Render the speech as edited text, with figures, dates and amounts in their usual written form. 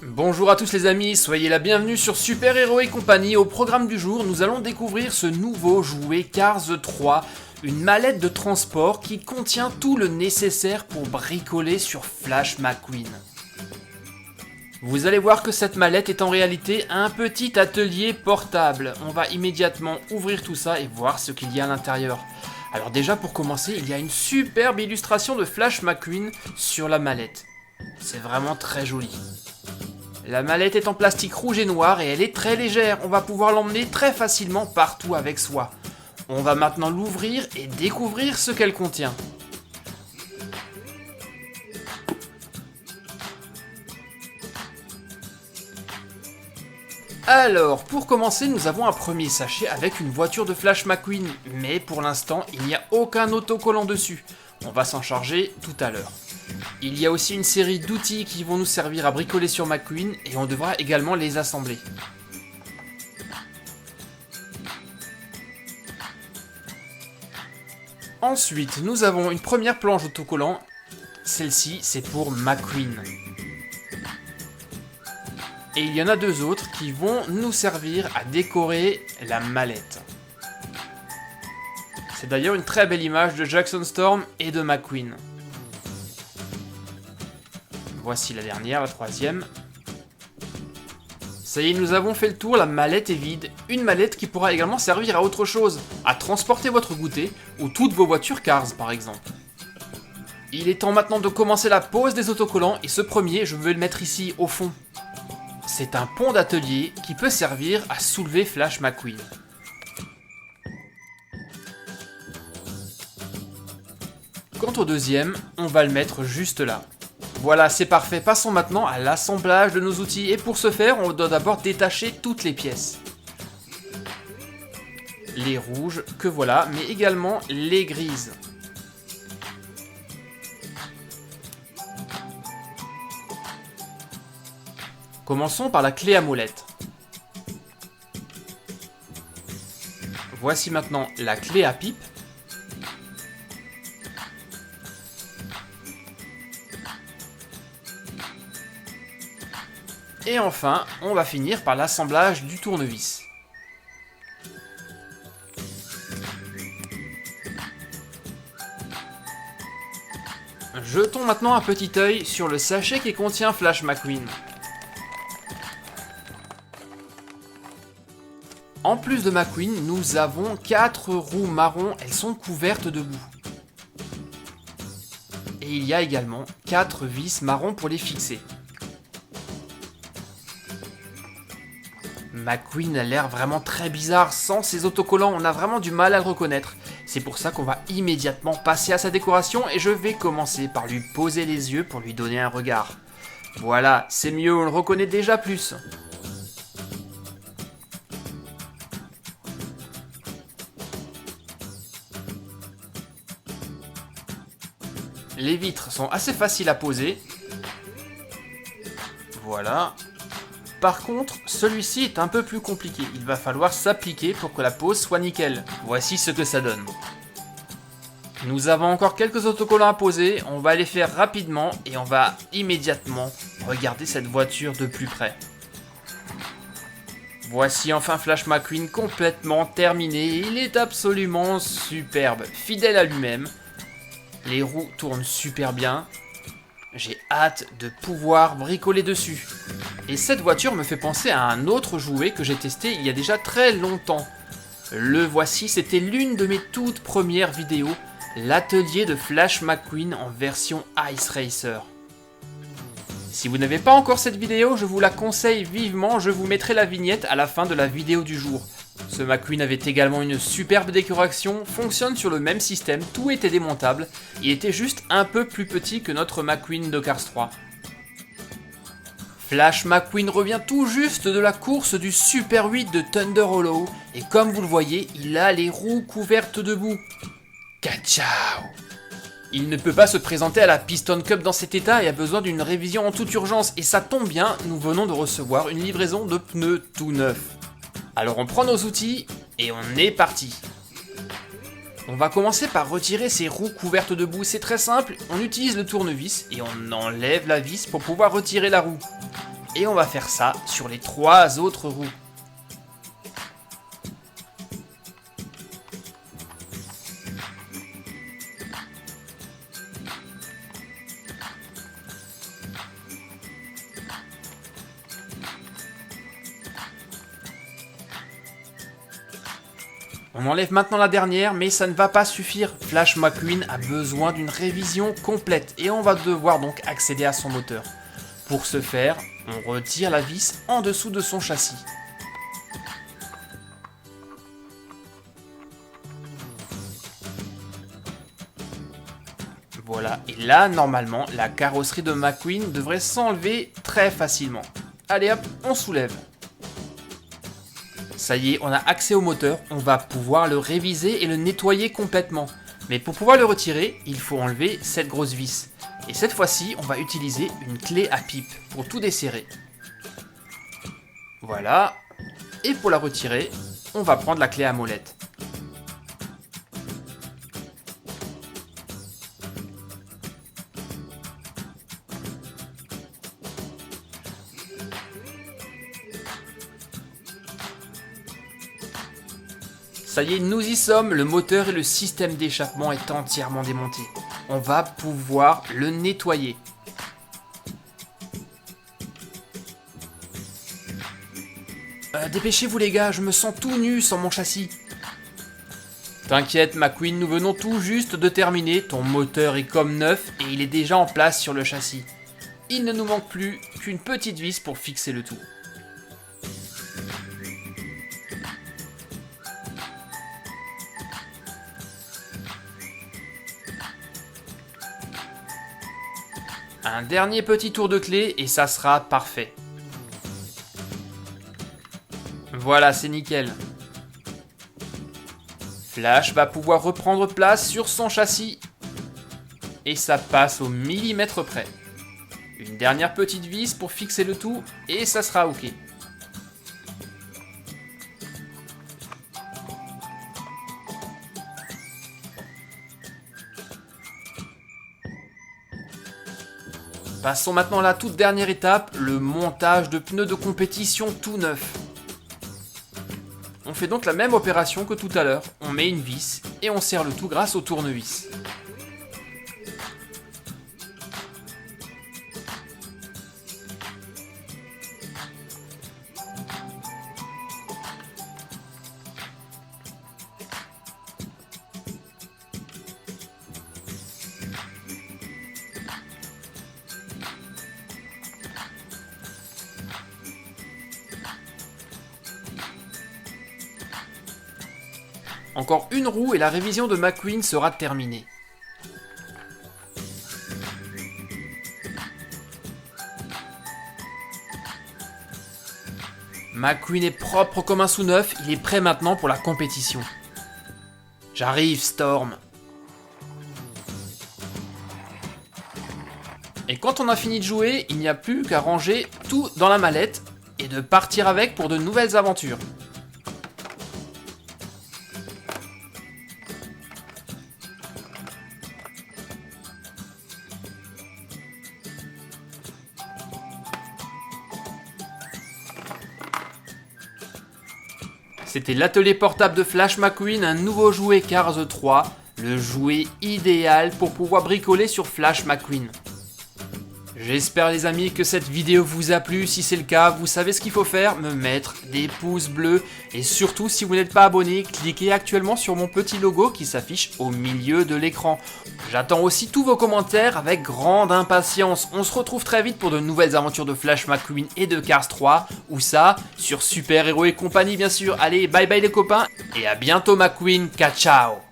Bonjour à tous les amis, soyez la bienvenue sur Super Héros et compagnie. Au programme du jour, nous allons découvrir ce nouveau jouet Cars 3, une mallette de transport qui contient tout le nécessaire pour bricoler sur Flash McQueen. Vous allez voir que cette mallette est en réalité un petit atelier portable. On va immédiatement ouvrir tout ça et voir ce qu'il y a à l'intérieur. Alors déjà pour commencer, il y a une superbe illustration de Flash McQueen sur la mallette. C'est vraiment très joli. La mallette est en plastique rouge et noir et elle est très légère, on va pouvoir l'emmener très facilement partout avec soi. On va maintenant l'ouvrir et découvrir ce qu'elle contient. Alors, pour commencer, nous avons un premier sachet avec une voiture de Flash McQueen, mais pour l'instant, il n'y a aucun autocollant dessus. On va s'en charger tout à l'heure. Il y a aussi une série d'outils qui vont nous servir à bricoler sur McQueen et on devra également les assembler. Ensuite, nous avons une première planche d'autocollant. Celle-ci, c'est pour McQueen. Et il y en a deux autres qui vont nous servir à décorer la mallette. C'est d'ailleurs une très belle image de Jackson Storm et de McQueen. Voici la dernière, la troisième. Ça y est, nous avons fait le tour, la mallette est vide. Une mallette qui pourra également servir à autre chose, à transporter votre goûter ou toutes vos voitures Cars par exemple. Il est temps maintenant de commencer la pose des autocollants et ce premier, je vais le mettre ici au fond. C'est un pont d'atelier qui peut servir à soulever Flash McQueen. Quant au deuxième, on va le mettre juste là. Voilà, c'est parfait. Passons maintenant à l'assemblage de nos outils. Et pour ce faire, on doit d'abord détacher toutes les pièces. Les rouges, que voilà, mais également les grises. Commençons par la clé à molette. Voici maintenant la clé à pipe. Et enfin, on va finir par l'assemblage du tournevis. Jetons maintenant un petit œil sur le sachet qui contient Flash McQueen. En plus de McQueen, nous avons 4 roues marron, elles sont couvertes de boue. Et il y a également 4 vis marron pour les fixer. McQueen a l'air vraiment très bizarre, sans ses autocollants, on a vraiment du mal à le reconnaître. C'est pour ça qu'on va immédiatement passer à sa décoration et je vais commencer par lui poser les yeux pour lui donner un regard. Voilà, c'est mieux, on le reconnaît déjà plus. Les vitres sont assez faciles à poser. Voilà. Par contre, celui-ci est un peu plus compliqué. Il va falloir s'appliquer pour que la pose soit nickel. Voici ce que ça donne. Nous avons encore quelques autocollants à poser. On va les faire rapidement et on va immédiatement regarder cette voiture de plus près. Voici enfin Flash McQueen complètement terminé. Il est absolument superbe, fidèle à lui-même. Les roues tournent super bien. J'ai hâte de pouvoir bricoler dessus. Et cette voiture me fait penser à un autre jouet que j'ai testé il y a déjà très longtemps. Le voici, c'était l'une de mes toutes premières vidéos, l'atelier de Flash McQueen en version Ice Racer. Si vous n'avez pas encore cette vidéo, je vous la conseille vivement, je vous mettrai la vignette à la fin de la vidéo du jour. Ce McQueen avait également une superbe décoration, fonctionne sur le même système, tout était démontable, il était juste un peu plus petit que notre McQueen de Cars 3. Flash McQueen revient tout juste de la course du Super 8 de Thunder Hollow, et comme vous le voyez, il a les roues couvertes de boue. Ciao. Il ne peut pas se présenter à la Piston Cup dans cet état et a besoin d'une révision en toute urgence, et ça tombe bien, nous venons de recevoir une livraison de pneus tout neufs. Alors on prend nos outils et on est parti. On va commencer par retirer ces roues couvertes de boue, c'est très simple, on utilise le tournevis et on enlève la vis pour pouvoir retirer la roue. Et on va faire ça sur les 3 autres roues. On enlève maintenant la dernière, mais ça ne va pas suffire. Flash McQueen a besoin d'une révision complète et on va devoir donc accéder à son moteur. Pour ce faire, on retire la vis en dessous de son châssis. Voilà, et là, normalement, la carrosserie de McQueen devrait s'enlever très facilement. Allez hop, on soulève. Ça y est, on a accès au moteur, on va pouvoir le réviser et le nettoyer complètement. Mais pour pouvoir le retirer, il faut enlever cette grosse vis. Et cette fois-ci, on va utiliser une clé à pipe pour tout desserrer. Voilà. Et pour la retirer, on va prendre la clé à molette. Ça y est, nous y sommes, le moteur et le système d'échappement est entièrement démonté. On va pouvoir le nettoyer. Dépêchez-vous les gars, je me sens tout nu sans mon châssis. T'inquiète McQueen, nous venons tout juste de terminer, ton moteur est comme neuf et il est déjà en place sur le châssis. Il ne nous manque plus qu'une petite vis pour fixer le tout. Un dernier petit tour de clé et ça sera parfait. Voilà, c'est nickel. Flash va pouvoir reprendre place sur son châssis. Et ça passe au millimètre près. Une dernière petite vis pour fixer le tout et ça sera ok. Passons maintenant à la toute dernière étape, le montage de pneus de compétition tout neuf. On fait donc la même opération que tout à l'heure, on met une vis et on serre le tout grâce au tournevis. Encore une roue et la révision de McQueen sera terminée. McQueen est propre comme un sous-neuf, il est prêt maintenant pour la compétition. J'arrive, Storm. Et quand on a fini de jouer, il n'y a plus qu'à ranger tout dans la mallette et de partir avec pour de nouvelles aventures. C'était l'atelier portable de Flash McQueen, un nouveau jouet Cars 3, le jouet idéal pour pouvoir bricoler sur Flash McQueen. J'espère les amis que cette vidéo vous a plu, si c'est le cas, vous savez ce qu'il faut faire, me mettre des pouces bleus et surtout si vous n'êtes pas abonné, cliquez actuellement sur mon petit logo qui s'affiche au milieu de l'écran. J'attends aussi tous vos commentaires avec grande impatience. On se retrouve très vite pour de nouvelles aventures de Flash McQueen et de Cars 3, ou ça, sur Super Héros et compagnie bien sûr. Allez, bye bye les copains et à bientôt McQueen, ciao.